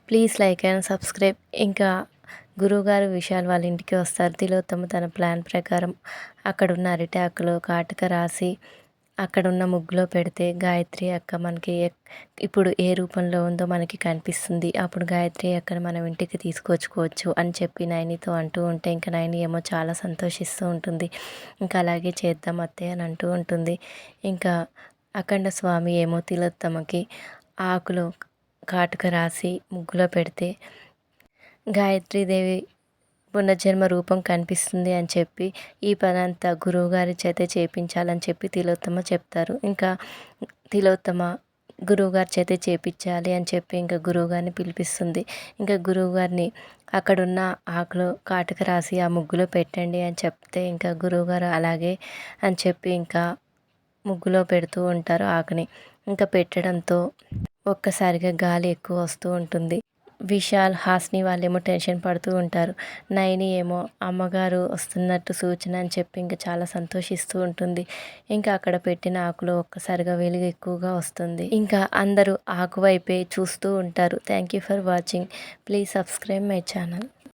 Please like and subscribe. ఇంకా గురువుగారు విశాల్ వాళ్ళ ఇంటికి వస్తారు. తిలోత్తమ తన ప్లాన్ ప్రకారం అక్కడున్న అరిటాకులో కాటుక రాసి అక్కడున్న ముగ్గులో పెడితే గాయత్రి అక్క మనకి ఇప్పుడు ఏ రూపంలో ఉందో మనకి కనిపిస్తుంది. అప్పుడు గాయత్రి అక్కను మనం ఇంటికి తీసుకొచ్చుకోవచ్చు అని చెప్పి నైనితో అంటూ ఉంటే ఇంకా నైని ఏమో చాలా సంతోషిస్తూ ఉంటుంది. ఇంకా అలాగే చేద్దాం అత్తయ్య అని అంటూ ఉంటుంది. ఇంకా అఖండ స్వామి ఏమో తిలోత్తమకి ఆకులో కాటుక రాసి ముగ్గులో పెడితే గాయత్రీదేవి పునర్జన్మ రూపం కనిపిస్తుంది అని చెప్పి ఈ పనంతా గురువుగారి చేతే చేపించాలని చెప్పి తిలోత్తమ చెప్తారు. ఇంకా తిలోత్తమ గురువుగారి చేతే చేపించాలి అని చెప్పి ఇంకా గురువుగారిని పిలిపిస్తుంది. ఇంకా గురువుగారిని అక్కడున్న ఆకులో కాటుక రాసి ఆ ముగ్గులో పెట్టండి అని చెప్తే ఇంకా గురువుగారు అలాగే అని చెప్పి ఇంకా ముగ్గులో పెడుతూ ఉంటారు ఆకుని. ఇంకా పెట్టడంతో ఒక్కసారిగా గాలి ఎక్కువ వస్తూ ఉంటుంది. విశాల్, హాసిని వాళ్ళేమో టెన్షన్ పడుతూ ఉంటారు. నైని ఏమో అమ్మగారు వస్తున్నట్టు సూచన అని చెప్పి ఇంకా చాలా సంతోషిస్తూ ఉంటుంది. ఇంకా అక్కడ పెట్టిన ఆకులో ఒక్కసారిగా వెలుగు ఎక్కువగా వస్తుంది. ఇంకా అందరూ ఆకు వైపే చూస్తూ ఉంటారు. Thank you for watching. Please subscribe my channel.